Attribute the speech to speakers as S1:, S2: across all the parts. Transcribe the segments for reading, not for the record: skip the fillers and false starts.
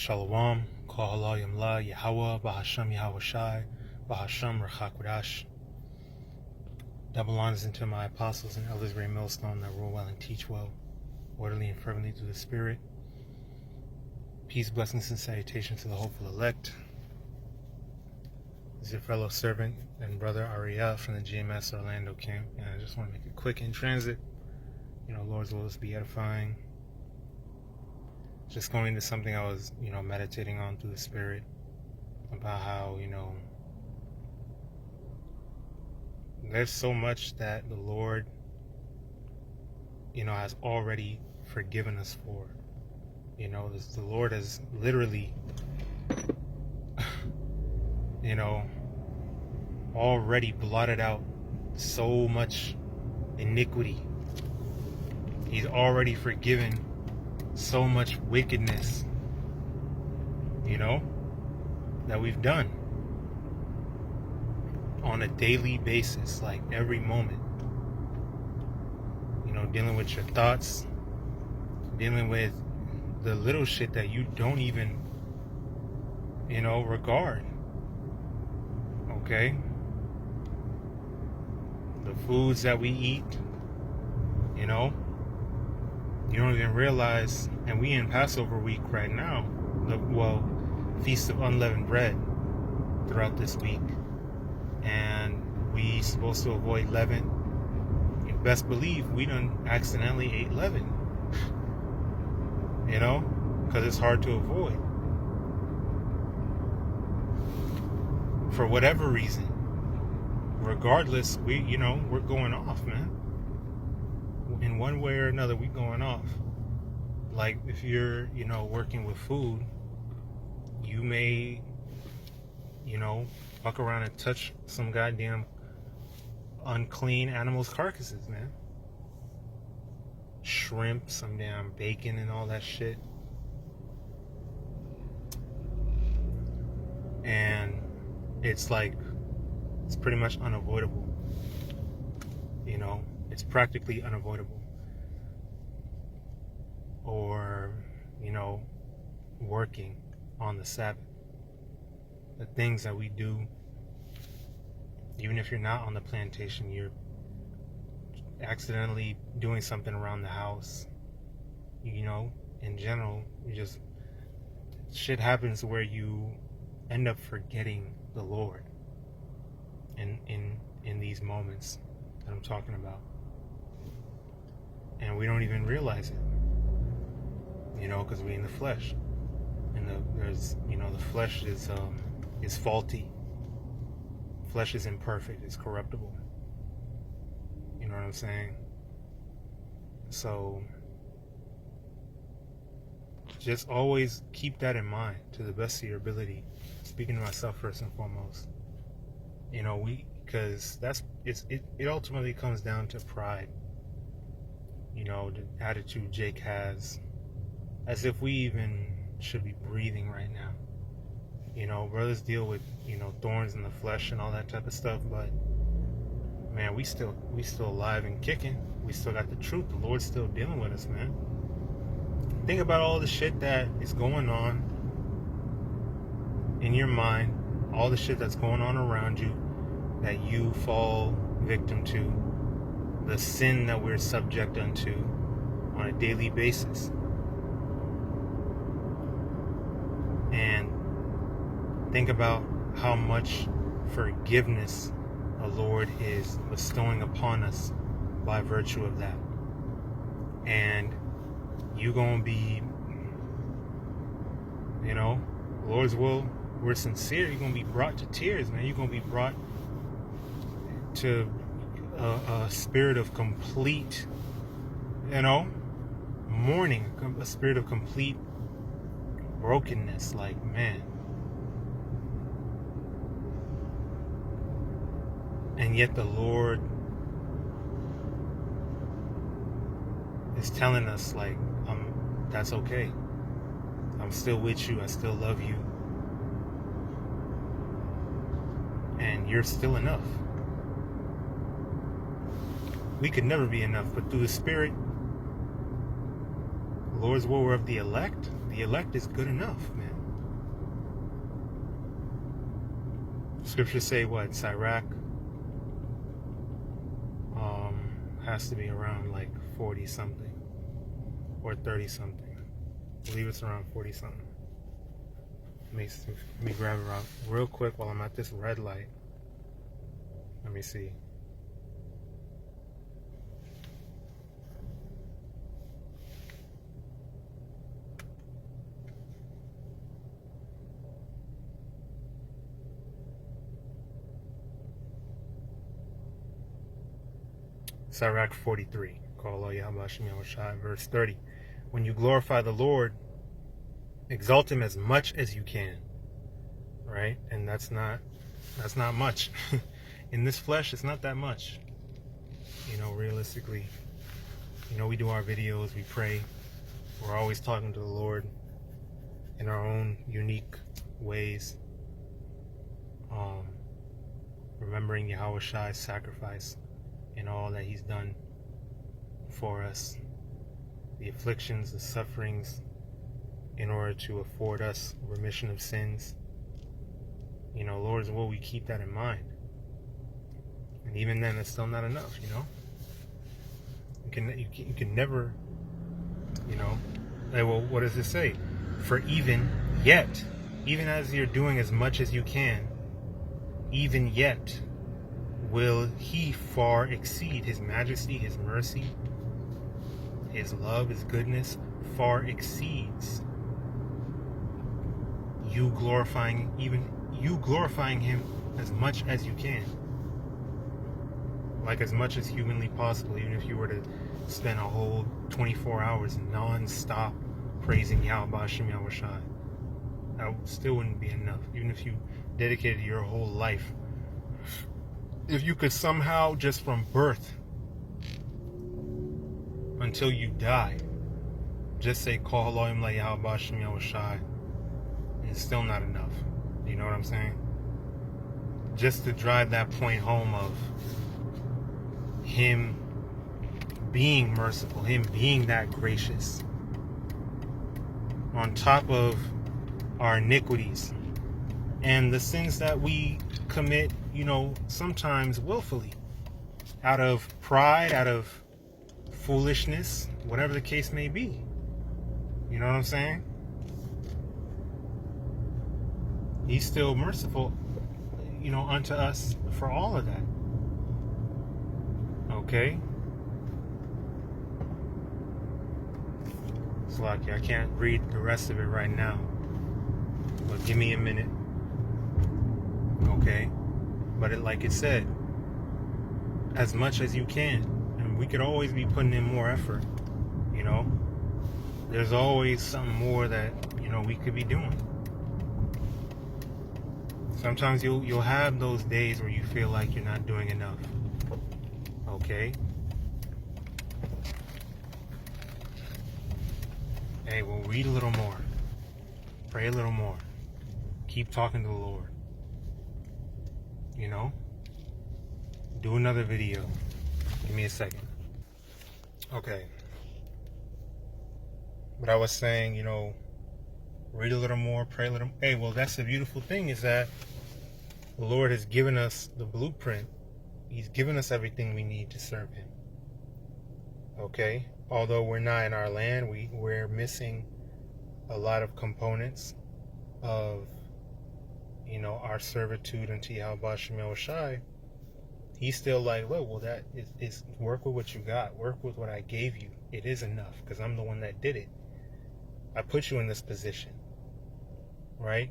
S1: Shalom, Kol Halayim La, Yahweh, Bahasham Yahweh Shai, Bahasham Rachakwadash. Double honors into my apostles and elders, Ray Millstone, that rule well and teach well, orderly and fervently through the Spirit. Peace, blessings, and salutations to the hopeful elect. This is your fellow servant and brother Ariel from the GMS Orlando camp, and I just want to make it quick in transit. Lord's will is be edifying. Just going into something I was, meditating on through the Spirit about how, there's so much that the Lord, has already forgiven us for. The Lord has literally, already blotted out so much iniquity. He's already forgiven so much wickedness, that we've done on a daily basis, like every moment. Dealing with your thoughts, dealing with the little shit that you don't even, regard. Okay? The foods that we eat, you don't even realize, and we in Passover week right now, Feast of Unleavened Bread throughout this week, and we supposed to avoid leaven. You best believe we done accidentally ate leaven, because it's hard to avoid for whatever reason. Regardless, we're going off, man. In one way or another, we going off. Like if you're, working with food, you may, fuck around and touch some goddamn unclean animals' carcasses, man. Shrimp, some damn bacon and all that shit. And it's pretty much unavoidable. It's practically unavoidable. Or, working on the Sabbath. The things that we do, even if you're not on the plantation, you're accidentally doing something around the house. In general, shit happens where you end up forgetting the Lord in these moments that I'm talking about. And we don't even realize it, because we're in the flesh, and the flesh is faulty. Flesh is imperfect. It's corruptible. You know what I'm saying? So just always keep that in mind to the best of your ability. Speaking to myself first and foremost, because it ultimately comes down to pride. The attitude Jake has, as if we even should be breathing right now. Brothers deal with, thorns in the flesh and all that type of stuff, but man, we still alive and kicking. We still got the truth. The Lord's still dealing with us, man. Think about all the shit that is going on in your mind, all the shit that's going on around you that you fall victim to, the sin that we're subject unto on a daily basis. And think about how much forgiveness the Lord is bestowing upon us by virtue of that. And you gonna be, Lord's will, we're sincere, you're gonna be brought to tears, man. You're gonna be brought to a spirit of complete, mourning, a spirit of complete brokenness. Like, man. And yet the Lord is telling us, that's okay. I'm still with you. I still love you. And you're still enough. We could never be enough, but through the Spirit, Lord's will were of the elect is good enough, man. Scriptures say what? Sirach has to be around like 40 something or 30 something. I believe it's around 40 something. Let me grab it out real quick while I'm at this red light. Let me see. Sirach 43, verse 30. When you glorify the Lord, exalt him as much as you can. Right? And that's not much. In this flesh, it's not that much. Realistically. We do our videos, we pray. We're always talking to the Lord in our own unique ways. Remembering Yahweh sacrifice and all that he's done for us, the afflictions, the sufferings, in order to afford us remission of sins. Lord's will, we keep that in mind. And even then, it's still not enough. You can never, well, what does it say? For even as you're doing as much as you can, even yet will he far exceed. His majesty, his mercy, his love, his goodness far exceeds you glorifying him as much as you can. Like as much as humanly possible. Even if you were to spend a whole 24 hours non-stop praising Yahweh B'Shem Yahweh Shai, that still wouldn't be enough. Even if you dedicated your whole life, if you could somehow, just from birth until you die, just say Kol Elohim La Yahweh B'Shem Yahweh Shai, it's still not enough. You know what I'm saying? Just to drive that point home of him being merciful, him being that gracious, on top of our iniquities and the sins that we commit, sometimes willfully, out of pride, out of foolishness, whatever the case may be. You know what I'm saying? He's still merciful, unto us for all of that. Okay? Slaki, I can't read the rest of it right now, but give me a minute. Okay? But like it said, as much as you can. And we could always be putting in more effort. There's always something more that, we could be doing. Sometimes you'll have those days where you feel like you're not doing enough. Okay? Hey, well, read a little more. Pray a little more. Keep talking to the Lord. Do another video. Give me a second. Okay. But I was saying, read a little more, pray a little more. Hey, well, that's the beautiful thing, is that the Lord has given us the blueprint. He's given us everything we need to serve him. Okay? Although we're not in our land, we're missing a lot of components of, our servitude unto Yahweh B'Shem Yahweh Shai. He's still like, look, well, that is work with what you got. Work with what I gave you. It is enough, because I'm the one that did it. I put you in this position. Right?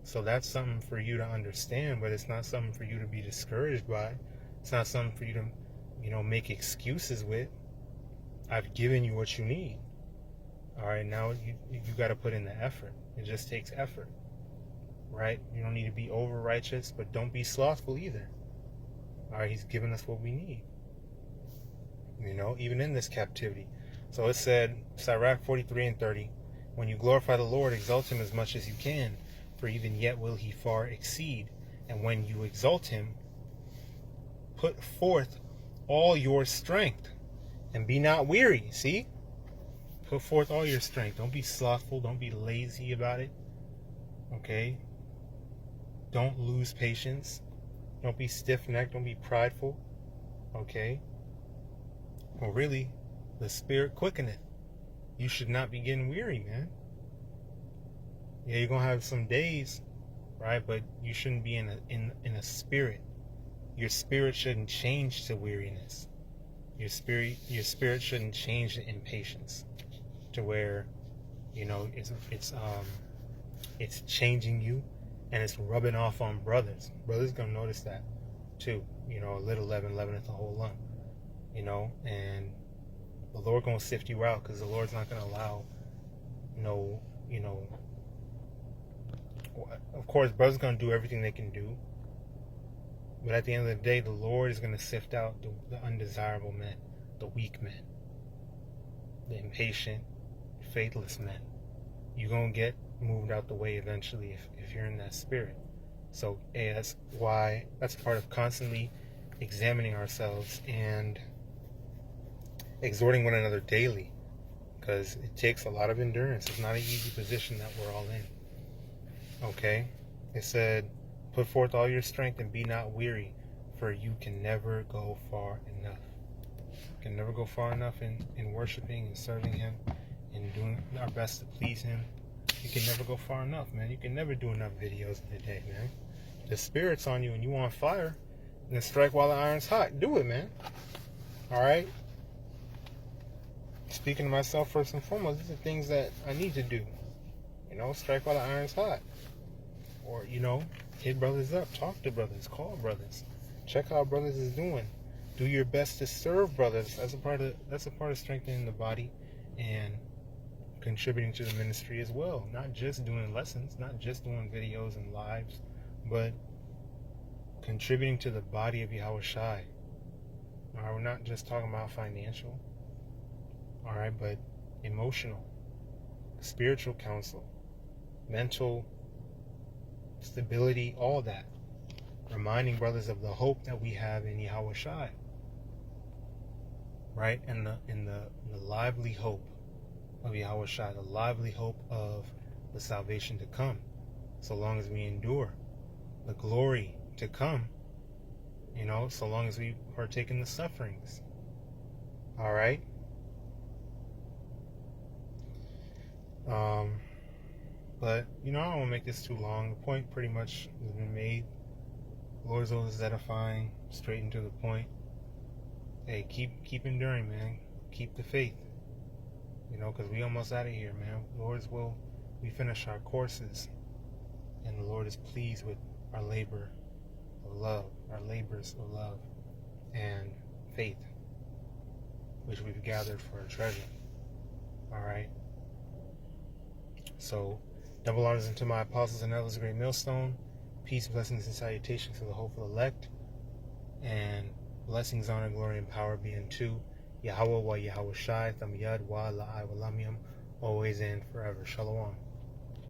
S1: So that's something for you to understand, but it's not something for you to be discouraged by. It's not something for you to, make excuses with. I've given you what you need. All right, now you got to put in the effort. It just takes effort. Right? You don't need to be over righteous, but don't be slothful either. All right, he's given us what we need. Even in this captivity. So it said, Sirach 43 and 30, when you glorify the Lord, exalt him as much as you can, for even yet will he far exceed. And when you exalt him, put forth all your strength, and be not weary. See? Put forth all your strength. Don't be slothful. Don't be lazy about it. Okay? Don't lose patience. Don't be stiff-necked. Don't be prideful. Okay? Well, really, the Spirit quickeneth. You should not be getting weary, man. Yeah, you're going to have some days, right? But you shouldn't be in a spirit. Your spirit shouldn't change to weariness. Your spirit shouldn't change to impatience, to where, it's changing you, and it's rubbing off on brothers. Brothers gonna notice that too. A little leaven leaveneth the whole lump. And the Lord gonna sift you out, because the Lord's not gonna allow of course, brothers gonna do everything they can do, but at the end of the day, the Lord is gonna sift out the undesirable men, the weak men, the impatient, faithless men. You're gonna get moved out the way eventually if you're in that spirit. So that's part of constantly examining ourselves and exhorting one another daily, because it takes a lot of endurance. It's not an easy position that we're all in. Okay? It said, put forth all your strength and be not weary, for you can never go far enough. You can never go far enough in worshiping and serving Him and doing our best to please Him. You can never go far enough, man. You can never do enough videos in a day, man. The Spirit's on you and you on fire, then strike while the iron's hot. Do it, man. Alright? Speaking to myself first and foremost, these are things that I need to do. Strike while the iron's hot. Or, hit brothers up, talk to brothers, call brothers, check how brothers is doing. Do your best to serve brothers. That's a part of strengthening the body and contributing to the ministry as well. Not just doing lessons, not just doing videos and lives, but contributing to the body of Yahushai. Alright, we're not just talking about financial, alright, but emotional, spiritual counsel, mental stability, all that. Reminding brothers of the hope that we have in Yahushai, right? And the lively hope of Yahushai, the lively hope of the salvation to come, so long as we endure, the glory to come, so long as we partake in the sufferings. All right. But I don't want to make this too long. The point pretty much has been made. The Lord's always edifying, straight and to the point. Hey, keep enduring, man. Keep the faith. Because we almost out of here, man. Lord's will, we finish our courses, and the Lord is pleased with our labor of love, our labors of love and faith, which we've gathered for a treasure. All right. So, double honors unto my apostles and elders of Great Millstone. Peace, blessings, and salutations to the hopeful elect. And blessings, honor, glory, and power be unto Yahweh wa Yahushai, Tham Yad wa La'ai wa Lamyam, always and forever. Shalom.